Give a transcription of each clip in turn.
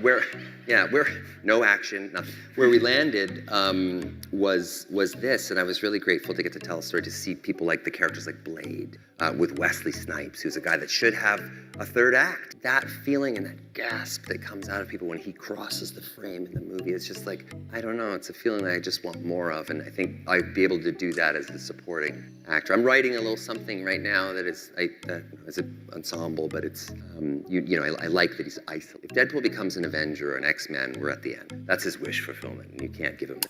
Where no action, nothing. Where we landed was this, and I was really grateful to get to tell a story, to see people like the characters like Blade, with Wesley Snipes, who's a guy that should have a third act. That feeling and that gasp that comes out of people when he crosses the frame in the movie, it's just like, I don't know, it's a feeling that I just want more of, and I think I'd be able to do that as the supporting actor. I'm writing a little something right now that is, as an ensemble, but it's, I like that he's isolated. If Deadpool becomes an Avenger or an X-Men, we're at the end. That's his wish fulfillment, and you can't give him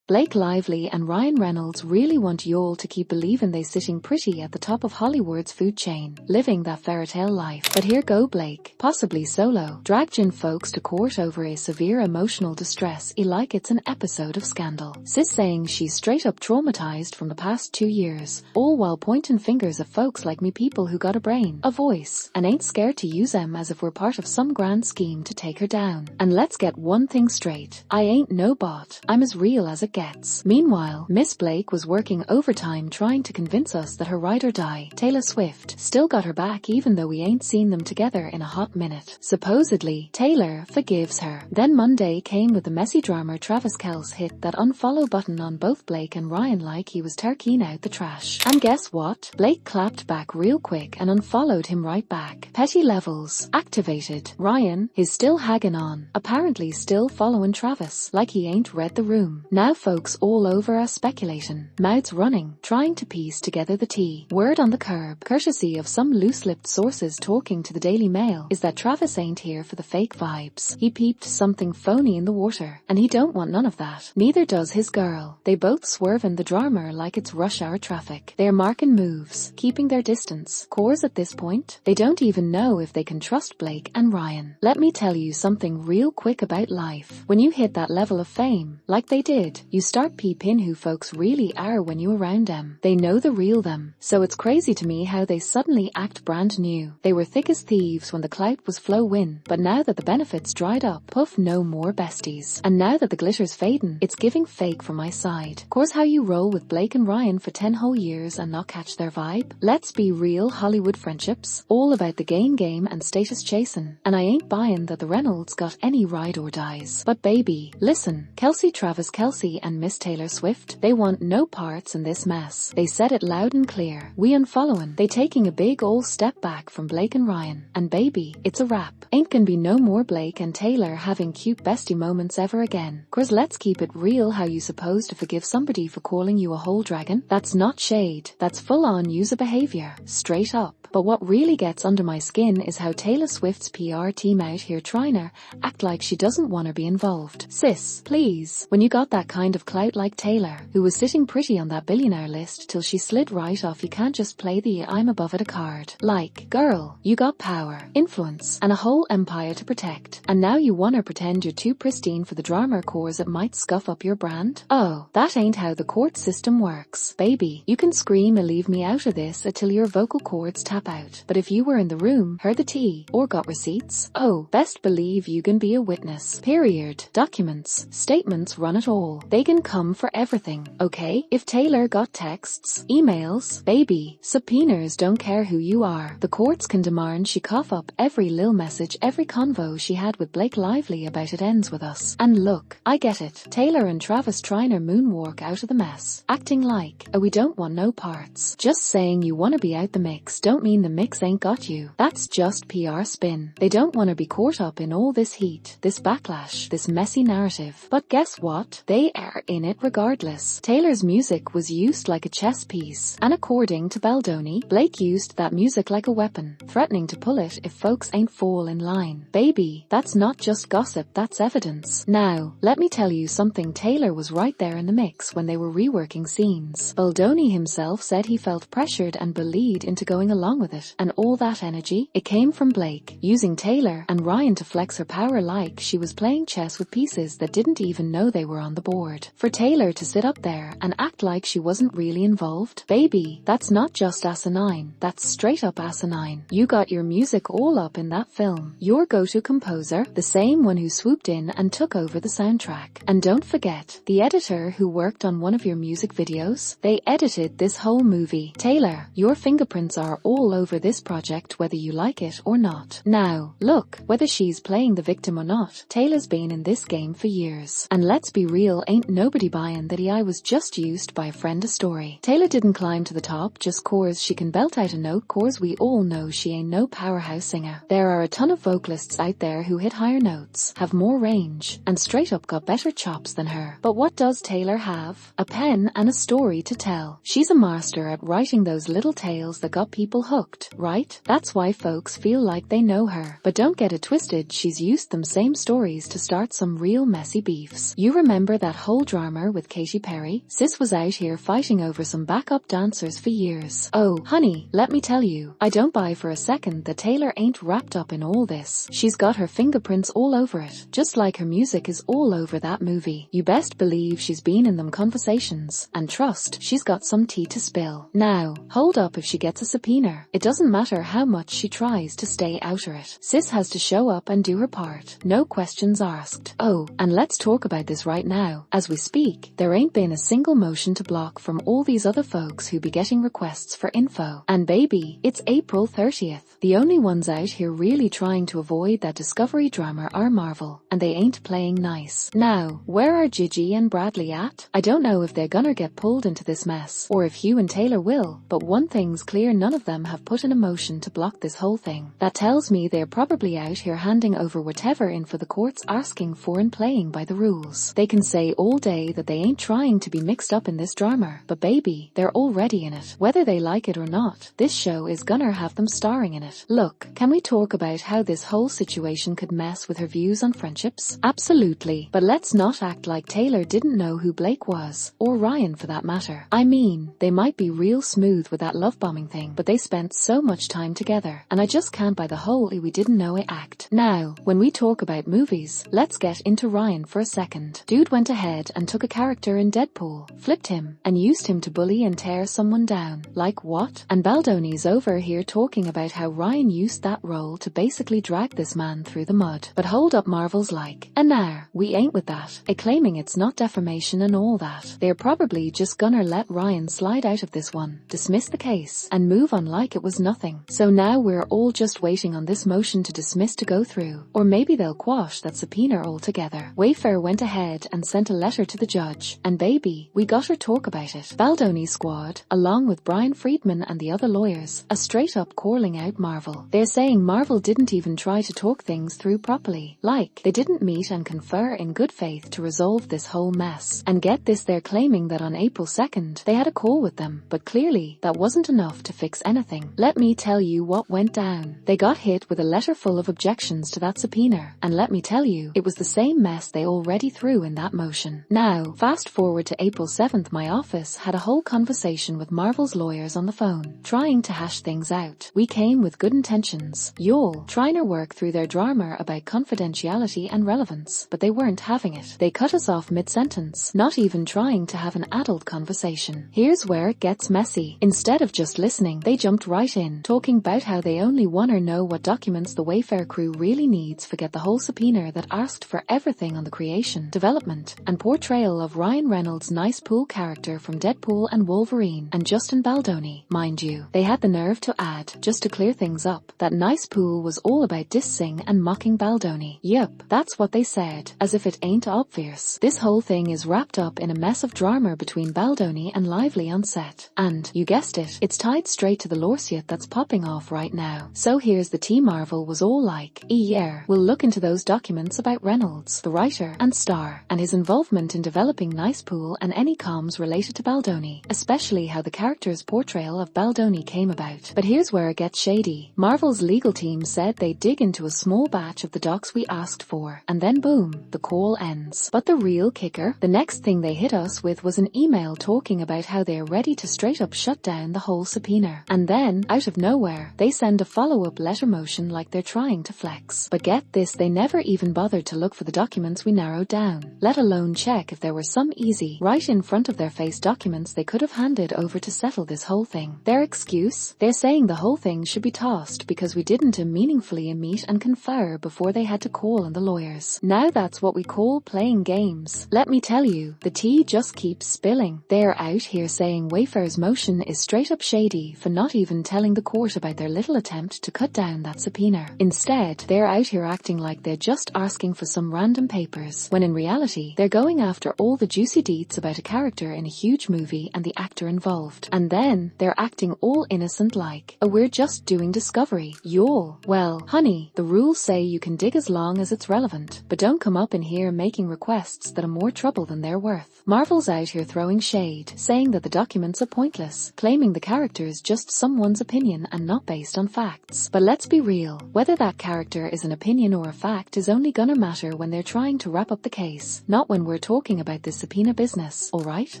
Blake Lively and Ryan Reynolds really want y'all to keep believing they sitting pretty at the top of Hollywood's food chain, living that fairytale life. But here go Blake, possibly solo, dragged in folks to court over a severe emotional distress like it's an episode of Scandal. Sis saying she's straight up traumatized from the past 2 years, all while pointing fingers at folks like me, people who got a brain, a voice, and ain't scared to use them as if we're part of some grand scheme to take her down. And let's get one thing straight, I ain't no bot, I'm as real as it gets. Meanwhile, Miss Blake was working overtime trying to convince us that her ride or die, Taylor Swift, still got her back even though we ain't seen them together in a hot minute. Supposedly, Taylor forgives her. Then Monday came with the messy drama. Travis Kelce hit that unfollow button on both Blake and Ryan like he was turkeying out the trash. And guess what? Blake clapped back real quick and unfollowed him right back. Petty levels activated. Ryan is still hagging on, apparently still following Travis like he ain't read the room. Now folks all over are speculating, mouths running, trying to piece together the tea. Word on the curb, courtesy of some loose-lipped sources talking to the Daily Mail, is that Travis ain't here for the fake vibes. He peeped something phony in the water, and he don't want none of that. Neither does his girl. They both swerving the drama like it's rush hour traffic. They're marking moves, keeping their distance. Cores at this point, they don't even know if they can trust Blake and Ryan. Let me tell you something real quick about life. When you hit that level of fame, like they did, you start peeping who folks really are when you around them. They know the real them. So it's crazy to me how they suddenly act brand new. They were thick as thieves when the clout was flow-in, but now that the benefits dried up, puff no more besties. And now that the glitter's fading, it's giving fake from my side. Course how you roll with Blake and Ryan for 10 whole years and not catch their vibe? Let's be real, Hollywood friendships, all about the game and status chasing. And I ain't buying that the Reynolds got any ride or dies. But baby, listen, Travis Kelce and Miss Taylor Swift, they want no parts in this mess. They said it loud and clear. We unfollowing. They taking a big ol' step back from Blake and Ryan. And baby, it's a wrap. Ain't gonna be no more Blake and Taylor having cute bestie moments ever again. Cause let's keep it real, how you supposed to forgive somebody for calling you a whole dragon? That's not shade. That's full on user behavior. Straight up. But what really gets under my skin is how Taylor Swift's PR team out here trying to act like she doesn't want to be involved. Sis, please, when you got that kind of clout like Taylor, who was sitting pretty on that billionaire list till she slid right off, you can't just play the I'm above it a card. Like, girl, you got power, influence, and a whole empire to protect, and now you wanna pretend you're too pristine for the drama cause it might scuff up your brand? Oh, that ain't how the court system works. Baby, you can scream and leave me out of this until your vocal cords tap out, but if you were in the room, heard the tea, or got receipts, oh, best believe you can be a witness. Period. Documents, statements, run it all. They can come for everything, okay? If Taylor got texts, emails, baby, subpoenas, don't care who you are. The courts can demand she cough up every lil message, every convo she had with Blake Lively about it ends with us. And look, I get it. Taylor and Travis trying to moonwalk out of the mess, acting like, oh, we don't want no parts. Just saying you want to be out the mix don't mean the mix ain't got you. That's just PR spin. They don't want to be caught up in all this heat, this backlash, this messy narrative. But guess what? They are in it regardless. Taylor's music was used like a chess piece, and according to Baldoni, Blake used that music like a weapon, threatening to pull it if folks ain't fall in line. Baby, that's not just gossip, that's evidence. Now, let me tell you something. Taylor was right there in the mix when they were reworking scenes. Baldoni himself said he felt pressured and bullied into going along with it, and all that energy, it came from Blake, using Taylor and Ryan to flex her power like she was playing chess with pieces that didn't even know they were on the board. hard for Taylor to sit up there and act like she wasn't really involved. Baby, that's not just asinine, that's straight up asinine. You got your music all up in that film. Your go-to composer, the same one who swooped in and took over the soundtrack. And don't forget, the editor who worked on one of your music videos. They edited this whole movie. Taylor, your fingerprints are all over this project whether you like it or not. Now, look, whether she's playing the victim or not, Taylor's been in this game for years. And let's be real, ain't nobody buying that I was just used by a friend a story. Taylor didn't climb to the top just cause she can belt out a note, cause we all know she ain't no powerhouse singer. There are a ton of vocalists out there who hit higher notes, have more range, and straight up got better chops than her. But what does Taylor have? A pen and a story to tell. She's a master at writing those little tales that got people hooked, right? That's why folks feel like they know her. But don't get it twisted, she's used them same stories to start some real messy beefs. You remember that whole drama with Katy Perry? Sis was out here fighting over some backup dancers for years. Oh, honey, let me tell you, I don't buy for a second that Taylor ain't wrapped up in all this. She's got her fingerprints all over it, just like her music is all over that movie. You best believe she's been in them conversations, and trust, she's got some tea to spill. Now, hold up if she gets a subpoena. It doesn't matter how much she tries to stay out of it. Sis has to show up and do her part. No questions asked. Oh, and let's talk about this right now. As we speak, there ain't been a single motion to block from all these other folks who be getting requests for info. And baby, it's April 30th. The only ones out here really trying to avoid that discovery drama are Marvel, and they ain't playing nice. Now, where are Gigi and Bradley at? I don't know if they're gonna get pulled into this mess, or if Hugh and Taylor will, but one thing's clear, none of them have put in a motion to block this whole thing. That tells me they're probably out here handing over whatever info the court's asking for and playing by the rules. They can say all day that they ain't trying to be mixed up in this drama, but baby, they're already in it. Whether they like it or not, this show is gonna have them starring in it. Look, can we talk about how this whole situation could mess with her views on friendships? Absolutely, but let's not act like Taylor didn't know who Blake was, or Ryan for that matter. I mean, they might be real smooth with that love bombing thing, but they spent so much time together, and I just can't buy the whole we didn't know it act. Now, when we talk about movies, let's get into Ryan for a second. Dude went ahead and took a character in Deadpool, flipped him, and used him to bully and tear someone down. Like what? And Baldoni's over here talking about how Ryan used that role to basically drag this man through the mud. But hold up, Marvel's like, and nah, we ain't with that, claiming it's not defamation and all that. They're probably just gonna let Ryan slide out of this one, dismiss the case, and move on like it was nothing. So now we're all just waiting on this motion to dismiss to go through, or maybe they'll quash that subpoena altogether. Wayfair went ahead and sent a letter to the judge, and baby, we got her talk about it. Baldoni's squad, along with Brian Friedman and the other lawyers, are straight up calling out Marvel. They're saying Marvel didn't even try to talk things through properly. Like, they didn't meet and confer in good faith to resolve this whole mess. And get this, they're claiming that on April 2nd, they had a call with them, but clearly, that wasn't enough to fix anything. Let me tell you what went down. They got hit with a letter full of objections to that subpoena, and let me tell you, it was the same mess they already threw in that motion. Now, fast forward to April 7th, my office had a whole conversation with Marvel's lawyers on the phone, trying to hash things out. We came with good intentions, y'all, trying to work through their drama about confidentiality and relevance, but they weren't having it. They cut us off mid-sentence, not even trying to have an adult conversation. Here's where it gets messy. Instead of just listening, they jumped right in, talking about how they only wanna know what documents the Wayfair crew really needs. Forget the whole subpoena that asked for everything on the creation, development, and portrayal of Ryan Reynolds' nice pool character from Deadpool and Wolverine, and Justin Baldoni. Mind you, they had the nerve to add, just to clear things up, that nice pool was all about dissing and mocking Baldoni. Yup, that's what they said, as if it ain't obvious. This whole thing is wrapped up in a mess of drama between Baldoni and Lively on set. And, you guessed it, it's tied straight to the lawsuit that's popping off right now. So here's the tea. Marvel was all like, yeah, we'll look into those documents about Reynolds, the writer and star, and his involvement in developing Nice Pool and any comms related to Baldoni, especially how the character's portrayal of Baldoni came about. But here's where it gets shady. Marvel's legal team said they'd dig into a small batch of the docs we asked for, and then boom, the call ends. But the real kicker, the next thing they hit us with was an email talking about how they're ready to straight up shut down the whole subpoena. And then, out of nowhere, they send a follow-up letter motion like they're trying to flex. But get this, they never even bothered to look for the documents we narrowed down, let alone check check if there were some easy, right in front of their face documents they could have handed over to settle this whole thing. Their excuse? They're saying the whole thing should be tossed because we didn't meaningfully meet and confer before they had to call on the lawyers. Now that's what we call playing games. Let me tell you, the tea just keeps spilling. They're out here saying Wayfair's motion is straight up shady for not even telling the court about their little attempt to cut down that subpoena. Instead, they're out here acting like they're just asking for some random papers, when in reality, they're going after all the juicy deets about a character in a huge movie and the actor involved. And then, they're acting all innocent like, oh, we're just doing discovery. Y'all. Well, honey, the rules say you can dig as long as it's relevant, but don't come up in here making requests that are more trouble than they're worth. Marvel's out here throwing shade, saying that the documents are pointless, claiming the character is just someone's opinion and not based on facts. But let's be real, whether that character is an opinion or a fact is only gonna matter when they're trying to wrap up the case, not when we're talking about this subpoena business, alright?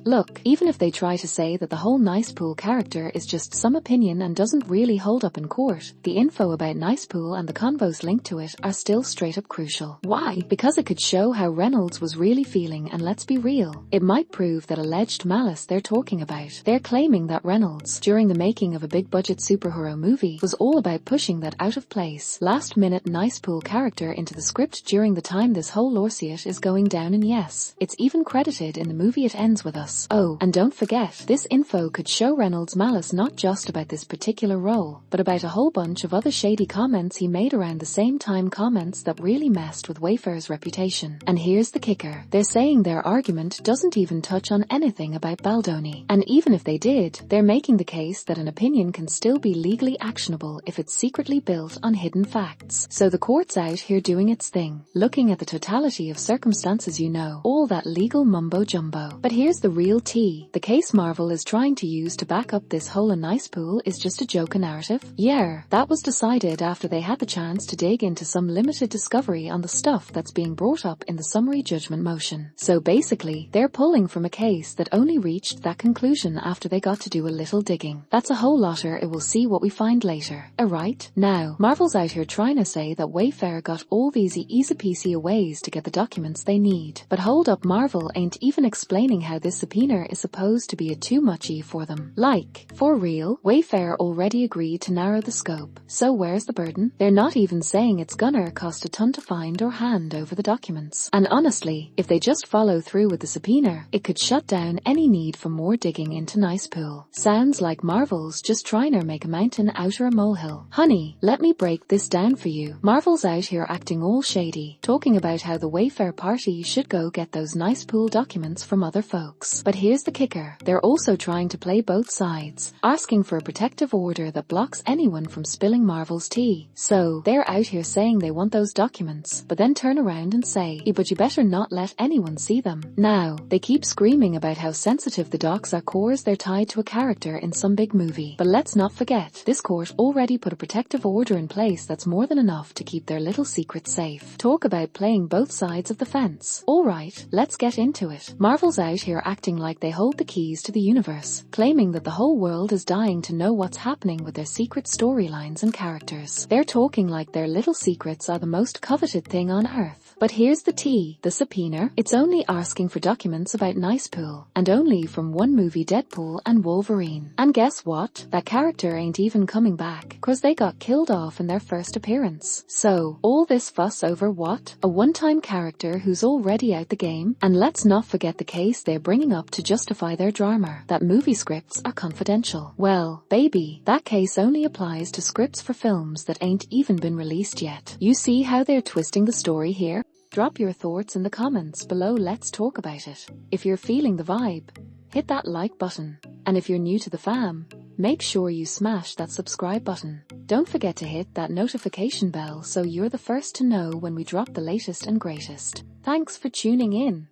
Look, even if they try to say that the whole Nice Pool character is just some opinion and doesn't really hold up in court, the info about Nice Pool and the convos linked to it are still straight up crucial. Why? Because it could show how Reynolds was really feeling, and let's be real, it might prove that alleged malice they're talking about. They're claiming that Reynolds, during the making of a big budget superhero movie, was all about pushing that out of place, last minute Nice Pool character into the script during the time this whole lawsuit is going down, and yes, it's even credited in the movie It Ends With Us. Oh, and don't forget, this info could show Reynolds' malice not just about this particular role, but about a whole bunch of other shady comments he made around the same time, comments that really messed with Wayfair's reputation. And here's the kicker, they're saying their argument doesn't even touch on anything about Baldoni. And even if they did, they're making the case that an opinion can still be legally actionable if it's secretly built on hidden facts. So the court's out here doing its thing, looking at the totality of circumstances, you know, all that legal mumbo jumbo. But here's the real tea, the case Marvel is trying to use to back up this whole Nice Pool is just a joke, a narrative. Yeah, that was decided after they had the chance to dig into some limited discovery on the stuff that's being brought up in the summary judgment motion. So basically, they're pulling from a case that only reached that conclusion after they got to do a little digging. That's a whole lotter, it will see what we find later. Alright, now, Marvel's out here trying to say that Wayfair got all these easy-peasy ways to get the documents they need. But hold up, Marvel ain't even explaining how this subpoena is supposed to be a too muchy for them. Like, for real, Wayfair already agreed to narrow the scope, so where's the burden? They're not even saying it's gonna cost a ton to find or hand over the documents. And honestly, if they just follow through with the subpoena, it could shut down any need for more digging into Nice Pool. Sounds like Marvel's just trying to make a mountain out of a molehill. Honey, let me break this down for you. Marvel's out here acting all shady, talking about how the Wayfair party should go get those Nice Pool documents from other folks. But here's the kicker, they're also trying to play both sides, asking for a protective order that blocks anyone from spilling Marvel's tea. So, they're out here saying they want those documents, but then turn around and say, but you better not let anyone see them. Now, they keep screaming about how sensitive the docs are cause they're tied to a character in some big movie. But let's not forget, this court already put a protective order in place that's more than enough to keep their little secret safe. Talk about playing both sides of the fence. Alright, let's get into it. Marvel's out here acting like they hold the keys to the universe, claiming that the whole world is dying to know what's happening with their secret storylines and characters. They're talking like their little secrets are the most coveted thing on earth. But here's the tea, the subpoena, it's only asking for documents about Nice Pool, and only from one movie, Deadpool and Wolverine. And guess what? That character ain't even coming back, cause they got killed off in their first appearance. So, all this fuss over what? A one-time character who's already out the game? And let's not forget the case they're bringing up to justify their drama, that movie scripts are confidential. Well, baby, that case only applies to scripts for films that ain't even been released yet. You see how they're twisting the story here? Drop your thoughts in the comments below, let's talk about it. If you're feeling the vibe, hit that like button. And if you're new to the fam, make sure you smash that subscribe button. Don't forget to hit that notification bell so you're the first to know when we drop the latest and greatest. Thanks for tuning in.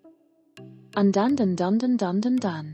And dun dun dun dun dun dun dun.